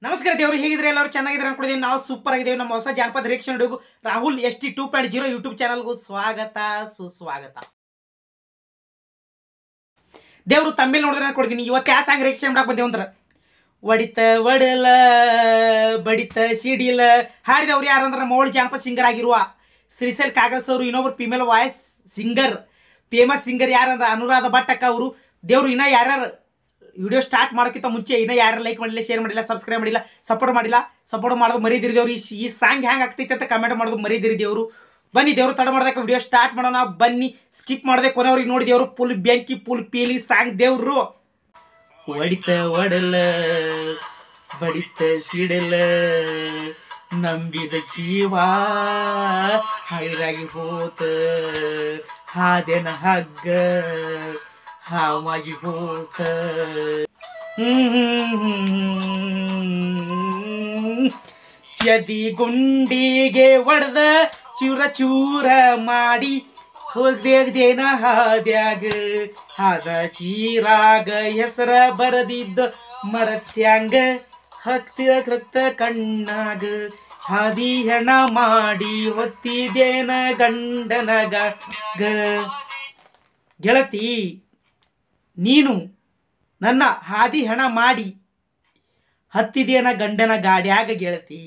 ನಮಸ್ಕಾರ ದೇವರು, ಹೇಗಿದ್ರೆ ಎಲ್ಲರೂ ಚೆನ್ನಾಗಿದ್ರೆ ಅನ್ಕೊಂಡಿದ್ದೀವಿ. ನಾವು ಸೂಪರ್ ಆಗಿದ್ದೇವೆ. ನಮ್ಮ ಹೊಸ ಜಾನಪದ ರಿಯಾಕ್ಷನ್ ವಿಡಿಯೋಗೂ ರಾಹುಲ್ ST 2.0 ಯೂಟ್ಯೂಬ್ ಚಾನಲ್ಗೂ ಸ್ವಾಗತ ಸುಸ್ವಾಗತ. ದೇವರು ತಮ್ಮೇಲೆ ನೋಡಿದ್ರೆ ಅನ್ಕೊಡ್ತೀನಿ. ಇವತ್ತು ಯಾವ ಸಾಂಗ್ ರಿಯಾಕ್ಷನ್ ಮಾಡಕ್ಕೆ ಬಂದೇವು ಅಂದ್ರೆ ಒಡಿತ ಒಡಲ ಬಡಿತ ಸಿಡಿಲ ಹಾಡಿದವ್ರು ಯಾರಂದ್ರೆ ಮೋಳ್ ಜಾನಪದ ಸಿಂಗರ್ ಆಗಿರುವ ಶ್ರೀಶೈಲ್ ಕಾಗಲ್ಸ್ ಅವರು. ಇನ್ನೊಬ್ರು female voice singer, famous singer ಯಾರಂದ್ರೆ ಅನುರಾಧ ಭಟ್ ಅಕ್ಕ ಅವರು. ದೇವ್ರು ಇನ್ನ ಯಾರ್ಯಾರು ವಿಡಿಯೋ ಸ್ಟಾರ್ಟ್ ಮಾಡೋಕ್ಕಿಂತ ಮುಂಚೆ ಇನ್ನೂ ಯಾರು ಲೈಕ್ ಮಾಡಿಲ್ಲ, ಶೇರ್ ಮಾಡಿಲ್ಲ, ಸಬ್ಸ್ಕ್ರೈಬ್ ಮಾಡಿಲ್ಲ, ಸಪೋರ್ಟ್ ಮಾಡೋದು ಮರಿದಿರಿ ದೇವ್ರು. ಈ ಸಾಂಗ್ ಹ್ಯಾಂಗೆ ಆಗ್ತೈತೆ ಅಂತ ಕಮೆಂಟ್ ಮಾಡೋದು ಮರಿದಿರಿ ದೇವರು. ಬನ್ನಿ ದೇವ್ರು, ತಡ ಮಾಡ್ದಕ್ಕೆ ವಿಡಿಯೋ ಸ್ಟಾರ್ಟ್ ಮಾಡೋಣ. ಬನ್ನಿ, ಸ್ಕಿಪ್ ಮಾಡದೆ ಕೊನೆಯವ್ರಿಗೆ ನೋಡಿ. ದೇವರು ಫುಲ್ ಬೆಂಕಿ, ಫುಲ್ ಪೀಲಿ ಸಾಂಗ್ ದೇವ್ರು. ಒಡಿತ ಒಡಲ ಬಡಿತ ಸಿಡಲ ನಂಬಿದ ಜೀವ ಹೈರಾಗಿ ಹೋತ ಹಾದೆನ ಹಗ್ಗ ಹಾವಾಗಿ ಹೋತ ಯದಿ ಗುಂಡಿಗೆ ಒಡೆದ ಚೂರ ಚೂರ ಮಾಡಿ ಹೋದೇನ ಹಾದ್ಯಾಗ ಹಾದ ಚೀರಾಗ ಹೆಸರ ಬರದಿದ್ದ ಮರತ್ಯಾಂಗ ಹಕ್ತ ಕಣ್ಣಾಗ ಹಾದಿ ಹೆಣ ಮಾಡಿ ಹೊತ್ತಿದೇನ ಗಂಡನಗ ಗೆಳತಿ ನೀನು ನನ್ನ ಹಾದಿ ಹೆಣ ಮಾಡಿ ಹತ್ತಿದೇನ ಗಂಡನ ಗಾಡ್ಯಾಗ ಗೆಳತಿ.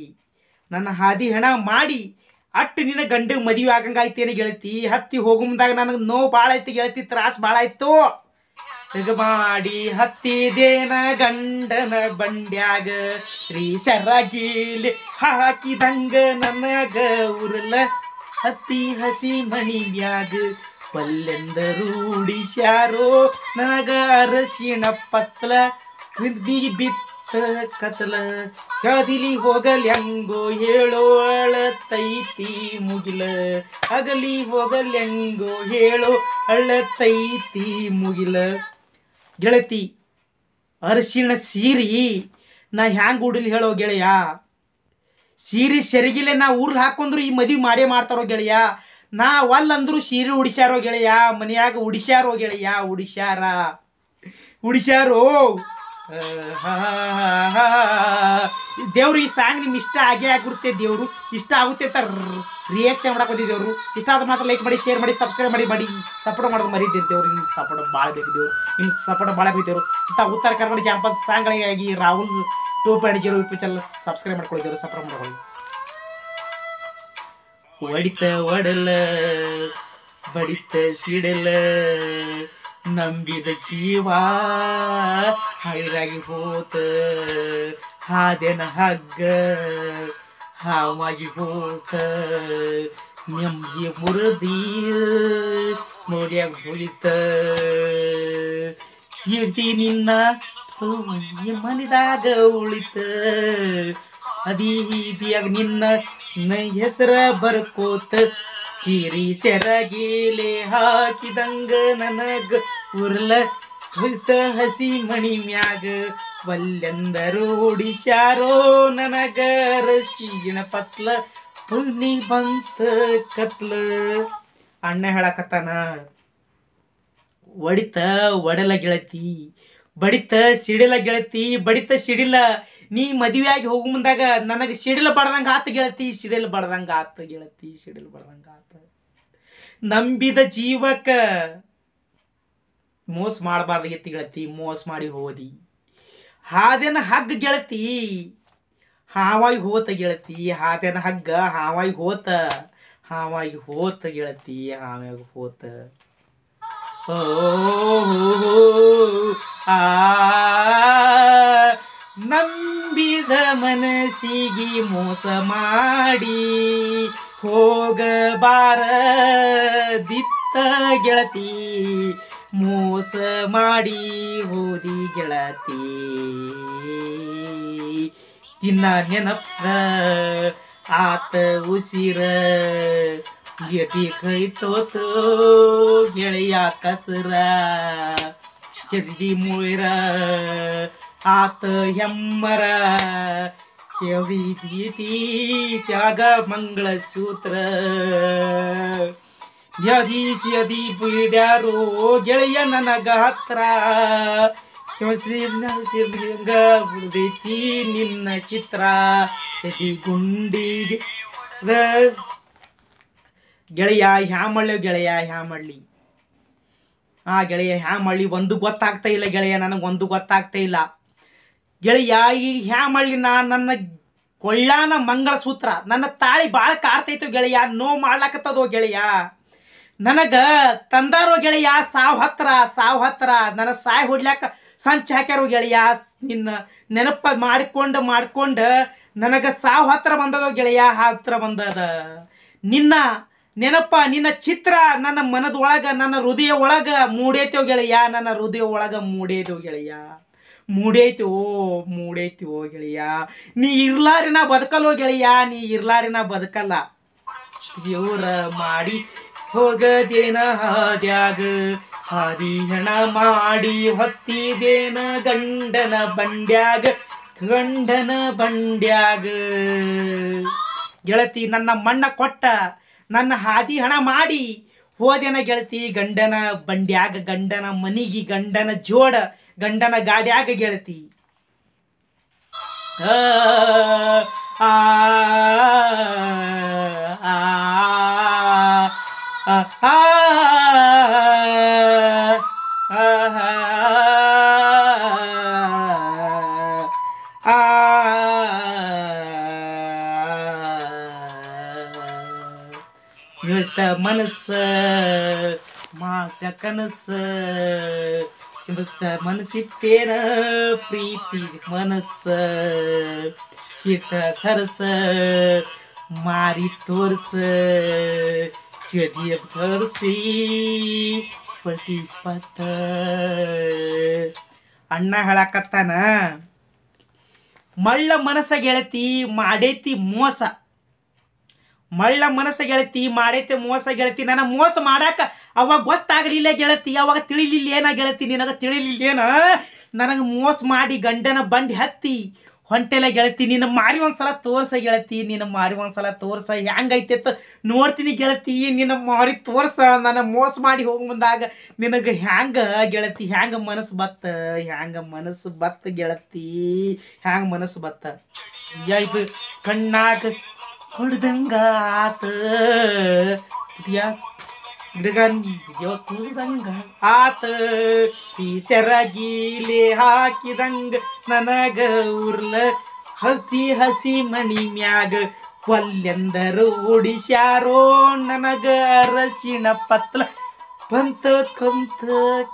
ನನ್ನ ಹಾದಿ ಹೆಣ ಮಾಡಿ ಅಟ್ಟು ನಿನ್ನ ಗಂಡ ಮದುವೆ ಆಗಂಗಾಯ್ತೇನೆ ಗೆಳತಿ. ಹತ್ತಿ ಹೋಗು ಮುಂದಾಗ ನನಗೆ ನೋವು ಭಾಳ ಐತಿ ಗೆಳತಿ, ತ್ರಾಸ ಭಾಳ ಆಯ್ತು. ಈಗ ಮಾಡಿ ಹತ್ತಿದೇನ ಗಂಡನ ಬಂಡ್ಯಾಗ ರೀ ಸೆರಗೀಲಿ ಹಾಕಿದಂಗ ನನಗ ಉರ್ಲ ಹತ್ತಿ ಹಸಿ ಮಣಿ ಬ್ಯಾಗ ಪಲ್ಲೆಂದರು ಉಡಿಸ್ಯಾರೋ ನನಗ ಅರಸಿಣ ಪತ್ಲ ಬಿತ್ತ ಕತ್ಲ ಕದಿಲಿ ಹೋಗಲ್ ಹೆಂಗೋ ಹೇಳೋ ಅಳತೈತಿ ಮುಗಿಲ ಅಗಲಿ ಹೋಗಲ್ ಹೆಂಗೋ ಹೇಳೋ ಅಳತೈತಿ ಮುಗಿಲ. ಗೆಳತಿ ಅರಸಿಣ ಸೀರಿ ನಾ ಹ್ಯಾಂಗ ಉಡಲಿ ಹೇಳೋ ಗೆಳೆಯ. ಸೀರೆ ಸೆರಗಿಲೆ ನಾ ಊರ್ಲ್ ಹಾಕೊಂಡ್ರು ಈ ಮದುವೆ ಮಾಡೇ ಮಾಡ್ತಾರೋ ಗೆಳೆಯ. ನಾ ಒಲ್ಲಂದ್ರು ಸೀರೆ ಉಡಿಸ್ಯಾರೋ ಗೆಳೆಯ, ಮನೆಯಾಗ ಉಡಿಸ್ಯಾರೋ ಗೆಳೆಯ, ಉಡಿಸ್ಯಾರೋ. ದೇವ್ರು ಈ ಸಾಂಗ್ ನಿಮ್ಗೆ ಇಷ್ಟ ಆಗೇ ಆಗಿರುತ್ತೆ. ದೇವ್ರು ಇಷ್ಟ ಆಗುತ್ತೆ ಅಂತ ರಿಯಾಕ್ಷನ್ ಮಾಡಕ್ ಬಂದಿದ್ದೇವ್ರು. ಇಷ್ಟ ಆದ ಮಾತ್ರ ಲೈಕ್ ಮಾಡಿ, ಶೇರ್ ಮಾಡಿ, ಸಬ್ಸ್ಕ್ರೈಬ್ ಮಾಡಿ ಸಪೋರ್ಟ್ ಮಾಡೋದು ಮರಿದ್ದೀರಿ ದೇವ್ರು. ನಿಮ್ಮ ಸಪೋರ್ಟ್ ಭಾಳ ಬೇಕು ದೇವ್ರು, ನಿಮ್ಮ ಸಪೋರ್ಟ್ ಭಾಳ ಬೇಕು ದೇವ್ರು. ಇಂಥ ಉತ್ತರ ಕರ್ನಾಟಕ ಜಾನಪದ ಸಾಂಗ್ಗಳಿಗಾಗಿ ರಾಹುಲ್ 2.0 ಯೂಟ್ಯೂಬ್ ಚಾನಲ್ ಸಬ್ಸ್ಕ್ರೈಬ್ ಮಾಡ್ಕೊಳ್ಳಿದ್ದೇವ್ರು, ಸಪೋರ್ಟ್ ಮಾಡ್ಕೊಳ್ಳಿ. ಒಡಿತ ಒಡಲ ಬಡಿತ ಸಿಡಲ ನಂಬಿದ ಜೀವ ಹೈರಾಗಿ ಹೋತ ಹಾದೆನ ಹಗ್ಗ ಹಾವಾಗಿ ಹೋತ ನೆಮ್ಮದಿ ಮುರದಿ ನೋಡ್ಯಾಗ ಹೋಳಿತ ಕೀರ್ತಿ ನಿನ್ನ ಮನಿದಾಗ ಉಳಿತ ಅದೀದಿಯಾಗ ನಿನ್ನ ಹೆಸರ ಬರ್ಕೋತ ಕಿರಿ ಸೆರಗೀಲೆ ಹಾಕಿದಂಗ ನನಗ ಉರ್ಲ ಹಸಿ ಮಣಿ ಮ್ಯಾಗ ವಲ್ಲೆಂದರು ಉಡಿಸ್ಯಾರೋ ನನಗ ರಸಿಗಿನ ಪತ್ಲ ಪುಣ್ಣಿ ಬಂತ ಕತ್ಲ. ಅಣ್ಣ ಹೇಳಕತ್ತಾನ, ಒಡಿತ ಒಡಲ ಗೆಳತಿ ಬಡಿತ ಸಿಡಿಲ ಗೆಳತಿ, ಬಡಿತ ಸಿಡಿಲ ನೀ ಮದುವೆಯಾಗಿ ಹೋಗು ಮುಂದಾಗ ನನಗೆ ಸಿಡಿಲು ಬಡ್ದಂಗ ಆತ ಗೆಳತಿ, ಸಿಡಿಲು ಬಡ್ದಂಗ ಆತ ಗೆಳತಿ, ಸಿಡಿಲು ಬಡ್ದಂಗ ಆತ. ನಂಬಿದ ಜೀವಕ್ಕ ಮೋಸ ಮಾಡಬಾರ್ದಾಗಿತ್ತು ಗೆಳತಿ, ಮೋಸ ಮಾಡಿ ಹೋದಿ. ಹಾದೇನ ಹಗ್ಗ ಗೆಳತಿ ಹಾವಾಗಿ ಹೋತ ಗೆಳತಿ, ಹಾದೇನ ಹಗ್ಗ ಹಾವಾಗಿ ಹೋತ ಗೆಳತಿ, ಹಾವಾಗಿ ಹೋತ. ನಂಬಿದ ಮನಸ್ಸಿಗೆ ಮೋಸ ಮಾಡಿ ಹೋಗಬಾರದಿತ್ತ ಗೆಳತಿ, ಮೋಸ ಮಾಡಿ ಹೋದಿ ಗೆಳತಿ. ತಿನ್ನ ನೆನಪ್ಸ್ರ ಆತ ಉಸಿರ ಗೆಟಿ ಕೈತೋತು ಗೆಳೆಯ ಕಸರ ಚರ್ದಿ ಮುಳಿರ ಆತ ಹೆಮ್ಮರ ಕೆವಿದೀತಿ ತ್ಯಾಗ ಮಂಗಳ ಸೂತ್ರ ಯದಿ ಬಿಡ್ಯಾರೋ ಗೆಳೆಯ ನನಗ ಹತ್ರ ಹಂಗ ಉಳ್ದೈತಿ ನಿನ್ನ ಚಿತ್ರ ಗುಂಡಿಗೆ ಗೆಳೆಯ ಹ್ಯಾ ಮಾಡ್ಲಿ ಗೆಳೆಯ ಹ್ಯಾ ಮಾಡ್ಲಿ ಗೆಳೆಯ ಹ್ಯಾ ಮಾಡ್ಲಿ ಒಂದು ಗೊತ್ತಾಗ್ತಾ ಇಲ್ಲ ಗೆಳೆಯ, ನನಗೊಂದು ಗೊತ್ತಾಗ್ತಾ ಇಲ್ಲ ಗೆಳೆಯ. ಈ ಹ್ಯಾ ಮಾಡ್ಲಿ ನನ್ನ ಕೊಳ್ಳಾನ ಮಂಗಳಸೂತ್ರ ನನ್ನ ತಾಳಿ ಬಾಳ ಕಾಡ್ತೈತೋ ಗೆಳೆಯ, ನೋವು ಮಾಡ್ಲಾಕತ್ತದೋ ಗೆಳೆಯ. ನನಗ ತಂದಾರೋ ಗೆಳೆಯ ಸಾವ್ ಹತ್ರ ನನ್ನ ಸಾಯ್ ಹೊಡ್ಲಾಕ ಸಂಚ ಹಾಕ್ಯಾರೋ ಗೆಳೆಯ. ನಿನ್ನ ನೆನಪ ಮಾಡ್ಕೊಂಡ ನನಗ ಸಾವ್ ಹತ್ರ ಬಂದದೋ ಗೆಳೆಯ, ಹತ್ರ ಬಂದದ ನಿನ್ನ ನೆನಪ, ನಿನ್ನ ಚಿತ್ರ ನನ್ನ ಮನದೊಳಗ ನನ್ನ ಹೃದಯ ಒಳಗ ಮೂಡೈತೋ ಗೆಳೆಯ, ನನ್ನ ಹೃದಯ ಒಳಗ ಮೂಡೈತೋ ಗೆಳೆಯ, ಮೂಡೈತೋ ಗೆಳೆಯ. ನೀ ಇರ್ಲಾರಿ ನಾ ಬದುಕಲ್ಲೋ ಗೆಳೆಯ, ನೀ ಇರ್ಲಾರಿ ನಾ ಬದುಕಲ್ಲ. ದೇವ್ರ ಮಾಡಿ ಹೋಗದೇನ ಹಾದ್ಯಾಗ ಹಾದಿ ಹೆಣ ಮಾಡಿ ಹೊತ್ತಿದೇನ ಗಂಡನ ಬಂಡ್ಯಾಗ ಗೆಳತಿ. ನನ್ನ ಮಣ್ಣ ಕೊಟ್ಟ ನನ್ನ ಹಾದಿ ಹಣ ಮಾಡಿ ಹೋದೇನ ಗೆಳತಿ ಗಂಡನ ಬಂಡ್ಯಾಗ, ಗಂಡನ ಮನಿಗಿ, ಗಂಡನ ಜೋಡ, ಗಂಡನ ಗಾಡ್ಯಾಗ ಗೆಳತಿ. ಆ ಮನಸ್ಸ ಮಾತ ಕನಸ ಮನಸ್ಸಿತ್ತೇನ ಪ್ರೀತಿ ಮನಸ್ಸ ಚಿತ್ತ ಸರಸ ಮಾರಿ ತೋರ್ಸ ಚಟಿಯ ತೋರಿಸಿ ಪಟಿ ಪತ್ತ. ಅಣ್ಣ ಹೇಳಕತ್ತಾನ ಮಳ್ಳ ಮನಸ್ಸ ಗೆಳತಿ ಮಾಡೈತಿ ಮೋಸ, ಮಳ್ಳ ಮನಸ್ಸ ಗೆಳತಿ ಮಾಡೈತೆ ಮೋಸ ಗೆಳತಿ. ನನ್ನ ಮೋಸ ಮಾಡಾಕ ಅವಾಗ ಗೊತ್ತಾಗಲಿಲ್ಲ ಗೆಳತಿ, ಅವಾಗ ತಿಳಿಲಿಲ್ಲ ಏನ ಗೆಳತಿ, ನಿನಗ ತಿಳಿಲಿಲ್ಲ ಏನ. ನನಗೆ ಮೋಸ ಮಾಡಿ ಗಂಡನ ಬಂಡಿ ಹತ್ತಿ ಹೊಂಟೆಲ್ಲ ಗೆಳತಿ. ನಿನ್ನ ಮಾರಿ ಒಂದ್ಸಲ ತೋರ್ಸ ಗೆಳತಿ, ನಿನ್ನ ಮಾರಿ ಒಂದ್ಸಲ ತೋರ್ಸ ಹೆಂಗೈತೆ ನೋಡ್ತೀನಿ ಗೆಳತಿ. ನಿನ್ನ ಮಾರಿ ತೋರ್ಸ, ನನ್ನ ಮೋಸ ಮಾಡಿ ಹೋಗಿ ಮುಂದಾಗ ನಿನಗೆ ಹ್ಯಾಂಗ ಗೆಳತಿ, ಹ್ಯಾಂಗ ಮನಸ್ಸು ಬತ್ತ ಗೆಳತಿ, ಹ್ಯಾಂಗ ಮನಸ್ಸು ಬತ್ತ. ಇದು ಕಣ್ಣಾಗ ಹೊಡ್ದಂಗ ಆತ ಕುಡ್ದಂಗ ಆತ ಈ ಸೆರಗೀಲೆ ಹಾಕಿದಂಗ ನನಗ ಉರ್ಲ ಹಸಿ ಮಣಿ ಮ್ಯಾಗ ಕೊಲ್ಲೆಂದರು ಉಡಿಸ್ಯಾರೋ ನನಗ ಅರಸಿಣ ಪತ್ಲ ಬಂತ ಕಂತ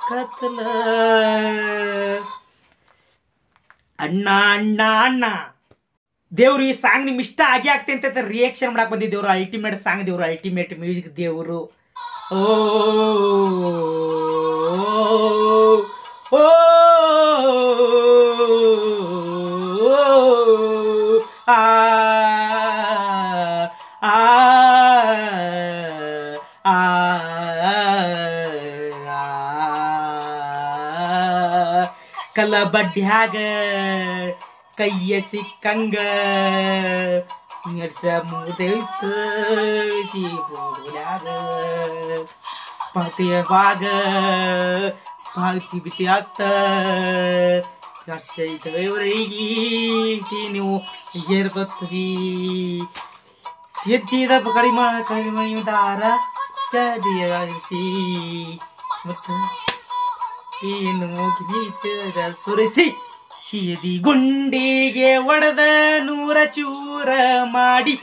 ಕತ್ಲ. ಅಣ್ಣ ಅಣ್ಣ ಅಣ್ಣ ದೇವ್ರು ಈ ಸಾಂಗ್ ನಿಮ್ ಇಷ್ಟ ಆಗಿ ಆಗ್ತೈತೆ ಅಂತ ರಿಯಾಕ್ಷನ್ ಮಾಡಕ್ ಬಂದಿದ್ದೇವ್ರು. ಅಲ್ಟಿಮೇಟ್ ಸಾಂಗ್ ದೇವ್ರು, ಅಲ್ಟಿಮೇಟ್ ಮ್ಯೂಸಿಕ್ ದೇವ್ರು. ಓ ಆ ಕಲ್ಲಬಡ್ಡ್ಯಾಗ ಕೈಯ ಸಿಕ್ಕಂಗ ನರ್ಸ ಮುದೈತ ಬೋಡ್ಯಾಗ ಪಾತೆಯವಾಗ ಪಾಲ್ಚಿ ಬಿತ್ತಿಯಾತ್ತ ನೀವು ಏರ್ಬತ್ತಿ ತಿದ್ದಿದ ಕಡಿಮೆ ದಾರ ಕದಿಯಾಗಿಸಿ ಮತ್ತು ಏನು ಸುರಿಸಿ ಸೀದಿ ಗುಂಡಿಗೆ ಒಡೆದ ನೂರ ಚೂರ ಮಾಡಿ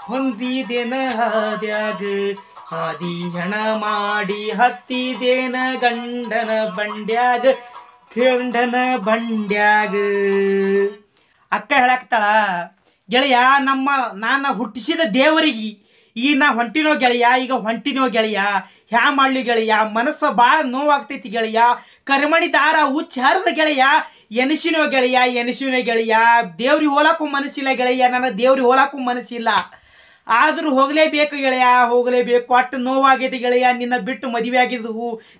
ಹೊಂದಿದೇನ ಹಾದ್ಯಾಗ ಹಾದಿ ಹಣ ಮಾಡಿ ಹತ್ತಿದೇನ ಗಂಡನ ಬಂಡ್ಯಾಗ ಅಕ್ಕ ಹೇಳಾಕ್ತಾಳ ಗೆಳೆಯ, ನಾನು ಹುಟ್ಟಿಸಿದ ದೇವರಿಗೆ ಈ ನಾ ಹೊಂಟಿನೋ ಗೆಳೆಯ, ಈಗ ಹೊಂಟಿನೋ ಗೆಳೆಯ, ಹ್ಯಾ ಮಾಡ್ಲಿ ಗೆಳೆಯ, ಮನಸ್ಸು ಭಾಳ ನೋವಾಗ್ತೈತಿ ಗೆಳೆಯ, ಕರಿಮಣಿ ದಾರ ಹುಚ್ಚ ಹರಿದ ಗೆಳೆಯ, ಎನಿಸಿನೋ ಗೆಳೆಯ, ದೇವ್ರಿಗೆ ಹೋಲಾಕು ಮನಸ್ಸಿಲ್ಲ ಗೆಳೆಯ, ನನ್ನ ದೇವ್ರಿಗೆ ಹೋಲಾಕು ಮನಸ್ಸಿಲ್ಲ. ಆದರೂ ಹೋಗಲೇಬೇಕು ಗೆಳೆಯ, ಹೋಗಲೇಬೇಕು. ಅಷ್ಟು ನೋವಾಗೈತಿ ಗೆಳೆಯ, ನಿನ್ನ ಬಿಟ್ಟು ಮದುವೆ ಆಗಿದ್ದು.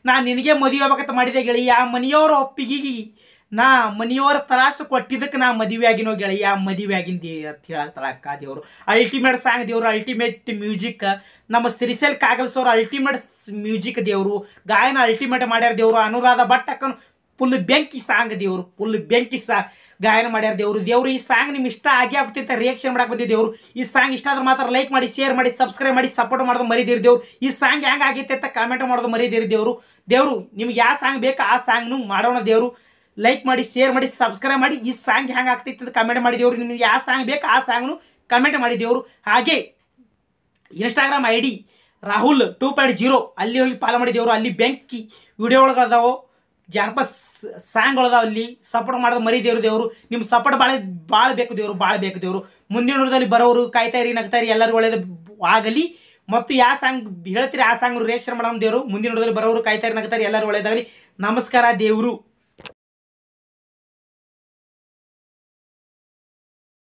ನಾನು ನಿನಗೆ ಮದುವೆ ಆಗ್ಬೇಕಂತ ಮಾಡಿದೆ ಗೆಳೆಯ, ಮನೆಯವರ ಒಪ್ಪಿಗೆ ನಾ ಮನೆಯವರ ತರಾಸು ಕೊಟ್ಟಿದ್ದಕ್ಕೆ ನಾ ಮದುವೆ ಆಗಿನೋ ಗೆಳೆಯ, ಮದುವೆ ಆಗಿಂದಿ ಅಂತ ಹೇಳ್ತಾಳ ಅಕ್ಕ ದೇವರು. ಅಲ್ಟಿಮೇಟ್ ಸಾಂಗ್ ದೇವರು, ಅಲ್ಟಿಮೇಟ್ ಮ್ಯೂಸಿಕ್ ನಮ್ಮ ಸಿರಿಸೆಲ್ ಕಾಗಲ್ಸೋರು, ಅಲ್ಟಿಮೇಟ್ ಮ್ಯೂಸಿಕ್ ದೇವರು, ಗಾಯನ ಅಲ್ಟಿಮೇಟ್ ಮಾಡ್ಯಾರ ದೇವರು. ಅನುರಾಧ ಭಟ್ ಅಕ್ಕನು ಫುಲ್ ಬೆಂಕಿ ಸಾಂಗ್ ದೇವ್ರು, ಫುಲ್ ಬೆಂಕಿ ಗಾಯನ ಮಾಡ್ಯಾರ ದೇವ್ರು. ಈ ಸಾಂಗ್ ನಿಮ್ಗೆ ಇಷ್ಟ ಆಗಿ ಆಗ್ತಿತ್ತ ರಿಯಾಕ್ಷನ್ ಮಾಡಕ್ಕೆ ಬಂದಿದ್ದೆ ದೇವ್ರು. ಈ ಸಾಂಗ್ ಇಷ್ಟ ಆದ್ರೆ ಮಾತ್ರ ಲೈಕ್ ಮಾಡಿ, ಶೇರ್ ಮಾಡಿ, ಸಬ್ಸ್ಕ್ರೈಬ್ ಮಾಡಿ, ಸಪೋರ್ಟ್ ಮಾಡೋದು ಮರಿದಿರಿ ದೇವ್ರು. ಈ ಸಾಂಗ್ ಹೆಂಗೆ ಆಗೈತೆ ಅಂತ ಕಾಮೆಂಟ್ ಮಾಡೋದು ಮರಿದಿರಿ ದೇವ್ರು. ನಿಮ್ಗೆ ಯಾವ ಸಾಂಗ್ ಬೇಕು ಆ ಸಾಂಗ್ನು ಮಾಡೋಣ ದೇವ್ರು. ಲೈಕ್ ಮಾಡಿ, ಶೇರ್ ಮಾಡಿ, ಸಬ್ಸ್ಕ್ರೈಬ್ ಮಾಡಿ. ಈ ಸಾಂಗ್ ಹೆಂಗೆ ಆಗ್ತೈತೆ ಅಂತ ಕಮೆಂಟ್ ಮಾಡಿ ದೇವ್ರು. ನಿಮ್ಗೆ ಯಾವ ಸಾಂಗ್ ಬೇಕು ಆ ಸಾಂಗ್ನು ಕಮೆಂಟ್ ಮಾಡಿ ದೇವ್ರು. ಹಾಗೆ ಇನ್ಸ್ಟಾಗ್ರಾಮ್ ID ರಾಹುಲ್ 2.0 ಅಲ್ಲಿ ಹೋಗಿ ಫಾಲೋ ಮಾಡಿ ದೇವ್ರು. ಅಲ್ಲಿ ಬೆಂಕಿ ವಿಡಿಯೋಗಳದಾವು, ಜಾನಪದ ಸಾಂಗ್ಗಳದಾವ. ಅಲ್ಲಿ ಸಪೋರ್ಟ್ ಮಾಡೋದು ಮರಿದೇವ್ರು ದೇವ್ರು. ನಿಮ್ಮ ಸಪೋರ್ಟ್ ಭಾಳ ಬೇಕು ದೇವ್ರು. ಮುಂದಿನ ನೋಡದಲ್ಲಿ ಬರೋರು ಕಾಯ್ತಾ ಇರಿ, ನಗ್ತಾ ಇರಿ, ಎಲ್ಲರೂ ಒಳ್ಳೇದು ಆಗಲಿ. ಮತ್ತು ಯಾವ ಸಾಂಗ್ ಹೇಳ್ತೀರಿ ಆ ಸಾಂಗ್ ರಿಯಾಕ್ಷನ್ ಮಾಡೋಣ ದೇವ್ರು. ಮುಂದಿನ ನೋಡದಲ್ಲಿ ಬರೋರು ಕಾಯ್ತಾ ಇರಿ, ನಗ್ತಾ ಇರಿ, ಎಲ್ಲರೂ ಒಳ್ಳೇದಾಗಲಿ. ನಮಸ್ಕಾರ ದೇವ್ರು.